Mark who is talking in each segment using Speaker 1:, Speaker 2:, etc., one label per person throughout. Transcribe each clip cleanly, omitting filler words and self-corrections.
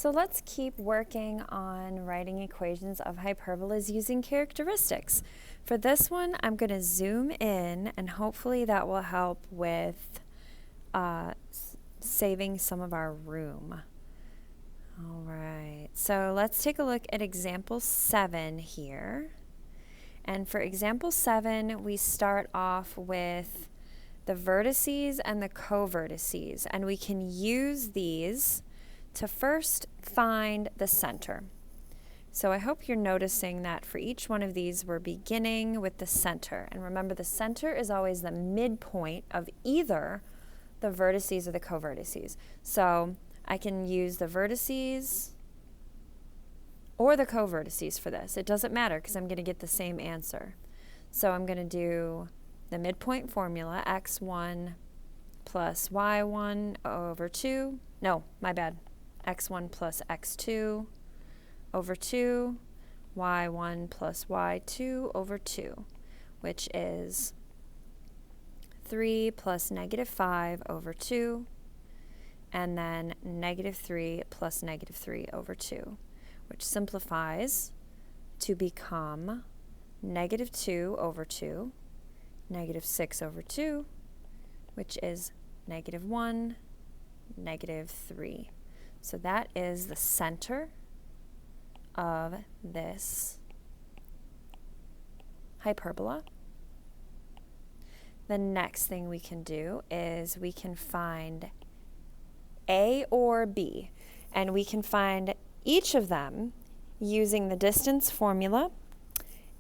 Speaker 1: So let's keep working on writing equations of hyperbolas using characteristics. For this one, I'm going to zoom in, and hopefully that will help with saving some of our room. All right, so let's take a look at example 7 here. And for example 7, we start off with the vertices and the covertices, and we can use these to first find the center. So I hope you're noticing that for each one of these, we're beginning with the center. And remember, the center is always the midpoint of either the vertices or the covertices. So I can use the vertices or the covertices for this. It doesn't matter because I'm going to get the same answer. So I'm going to do the midpoint formula, x1 plus y1 over 2. No, my bad. X1 plus x2 over 2, y1 plus y2 over 2, which is 3 plus negative 5 over 2, and then negative 3 plus negative 3 over 2, which simplifies to become negative 2 over 2, negative 6 over 2, which is negative 1, negative 3. So that is the center of this hyperbola. The next thing we can do is we can find A or B, and we can find each of them using the distance formula,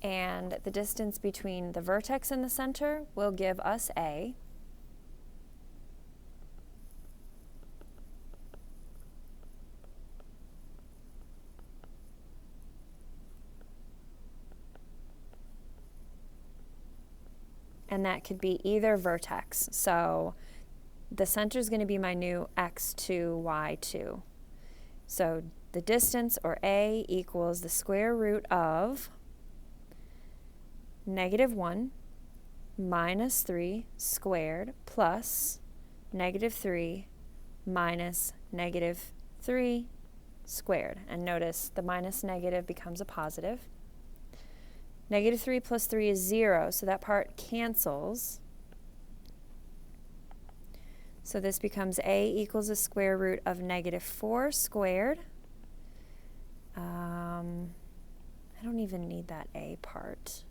Speaker 1: and the distance between the vertex and the center will give us A. And that could be either vertex. So the center is going to be my new x2, y2. So the distance, or A, equals the square root of negative 1 minus 3 squared plus negative 3 minus negative 3 squared. And notice the minus negative becomes a positive. Negative 3 plus 3 is 0, so that part cancels. So this becomes A equals the square root of negative 4 squared. I don't even need that A part.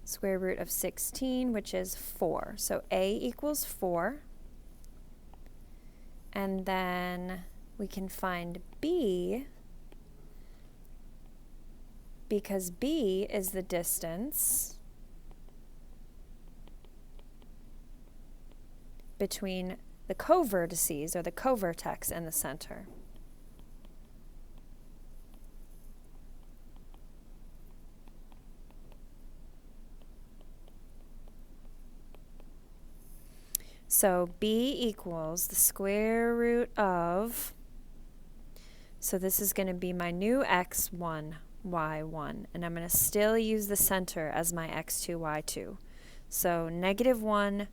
Speaker 1: Square root of 16, which is 4. So A equals 4. And then we can find B, because B is the distance between the covertices, or the covertex, and the center. So B equals the square root of, so this is going to be my new x1, y1, and I'm going to still use the center as my x2, y2. So negative 1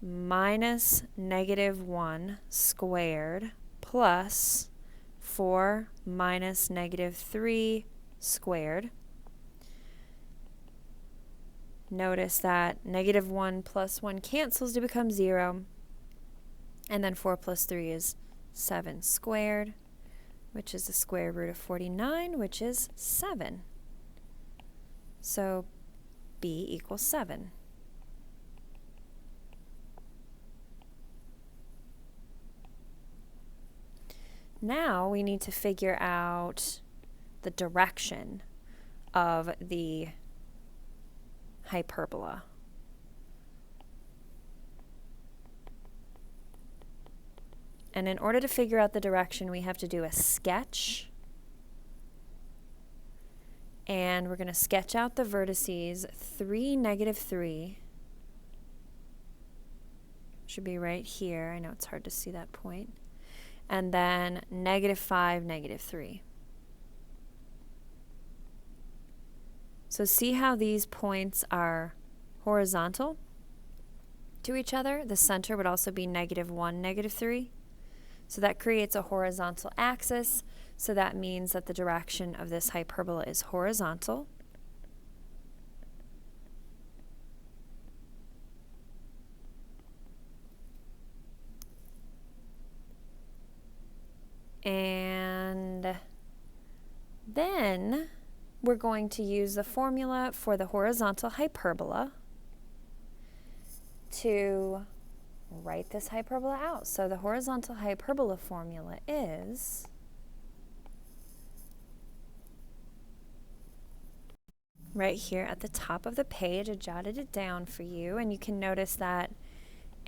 Speaker 1: minus negative 1 squared plus 4 minus negative 3 squared. Notice that negative 1 plus 1 cancels to become 0, and then 4 plus 3 is 7 squared, which is the square root of 49, which is 7. So B equals 7. Now we need to figure out the direction of the hyperbola. And in order to figure out the direction, we have to do a sketch. And we're going to sketch out the vertices. 3, negative 3 should be right here. I know it's hard to see that point. And then negative 5, negative 3. So see how these points are horizontal to each other, the center would also be -1, -3. So that creates a horizontal axis. So that means that the direction of this hyperbola is horizontal. And then we're going to use the formula for the horizontal hyperbola to write this hyperbola out. So the horizontal hyperbola formula is right here at the top of the page. I jotted it down for you, and you can notice that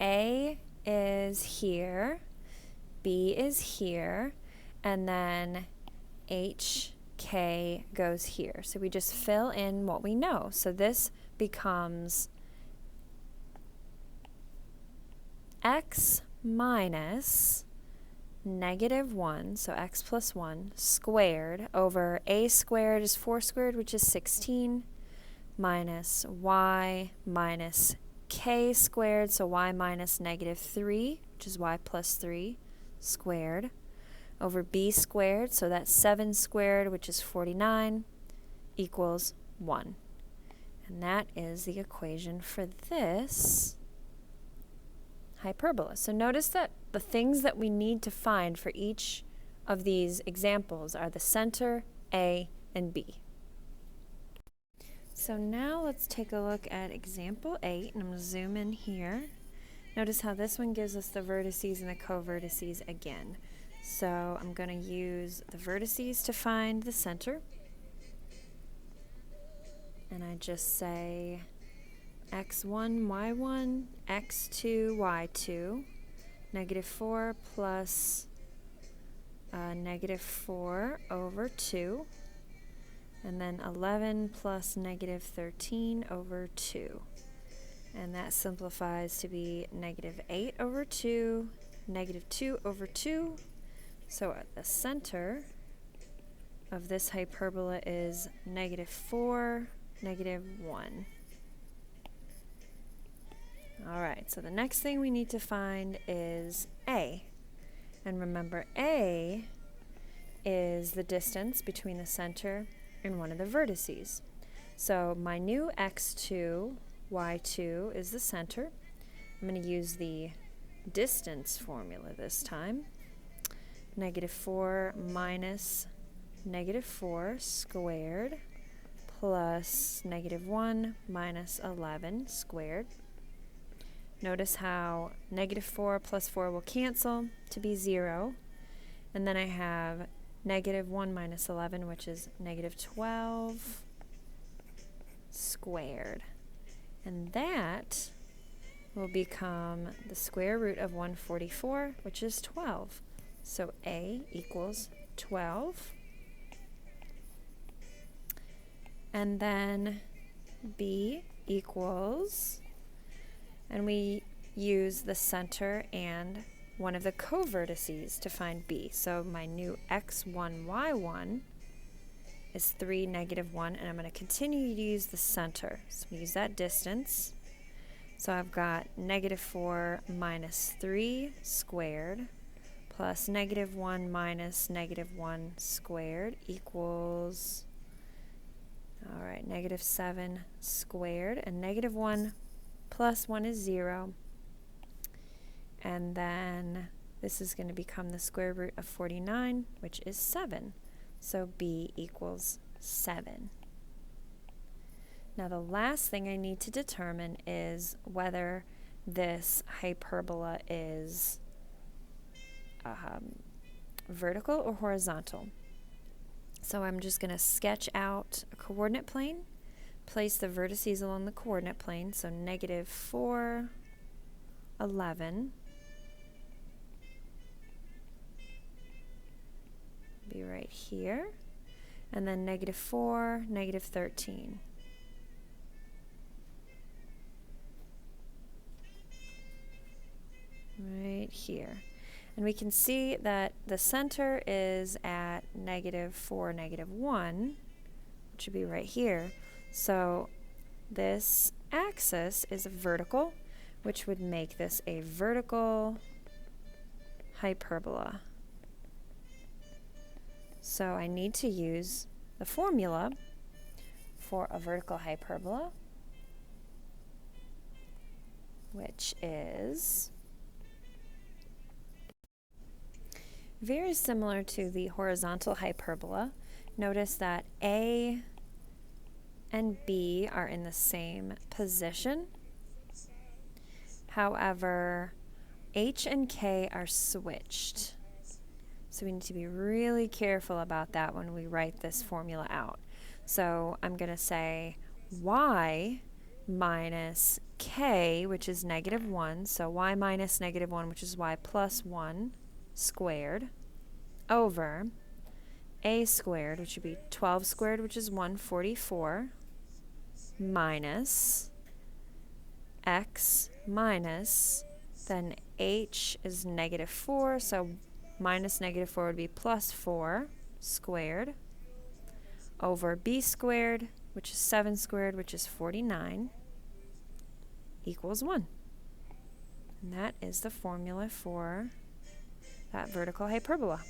Speaker 1: A is here, B is here, and then HK goes here. So we just fill in what we know. So this becomes x minus -1, so x plus 1, squared over a squared is 4 squared, which is 16, minus y minus k squared, so y minus -3, which is y plus 3, squared, over b squared, so that's 7 squared, which is 49, equals 1. And that is the equation for this hyperbola. So notice that the things that we need to find for each of these examples are the center, A, and B. So now let's take a look at example 8, and I'm going to zoom in here. Notice how this one gives us the vertices and the co-vertices again. So I'm going to use the vertices to find the center. And I just say x1, y1, x2, y2, -4 plus -4 over 2, and then 11 plus -13 over 2. And that simplifies to be -8 over 2, -2 over 2. So at the center of this hyperbola is -4, -1. All right, so the next thing we need to find is A. And remember, A is the distance between the center and one of the vertices. So my new x2, y2 is the center. I'm going to use the distance formula this time. -4 minus -4 squared plus -1 minus 11 squared. Notice how -4 plus 4 will cancel to be 0. And then I have -1 minus 11, which is -12 squared. And that will become the square root of 144, which is 12. So A equals 12. And then B equals, and we use the center and one of the co-vertices to find B. So my new x1, y1 is 3, -1, and I'm going to continue to use the center. So we use that distance. So I've got -4 minus 3 squared plus -1 minus -1 squared equals, all right, -7 squared, and -1 plus 1 is 0. And then this is going to become the square root of 49, which is 7. So B equals 7. Now the last thing I need to determine is whether this hyperbola is vertical or horizontal. So I'm just going to sketch out a coordinate plane, place the vertices along the coordinate plane, so -4, 11, be right here, and then -4, -13. Right here. And we can see that the center is at -4, -1, which would be right here. So this axis is vertical, which would make this a vertical hyperbola. So I need to use the formula for a vertical hyperbola, which is very similar to the horizontal hyperbola. Notice that A and B are in the same position. However, H and K are switched. So we need to be really careful about that when we write this formula out. So I'm going to say y minus k, which is -1, so y minus -1, which is y plus 1 squared, over a squared, which would be 12 squared, which is 144, minus x minus, then h is -4, so minus -4 would be plus 4 squared, over b squared, which is 7 squared, which is 49, equals 1. And that is the formula for that vertical hyperbola.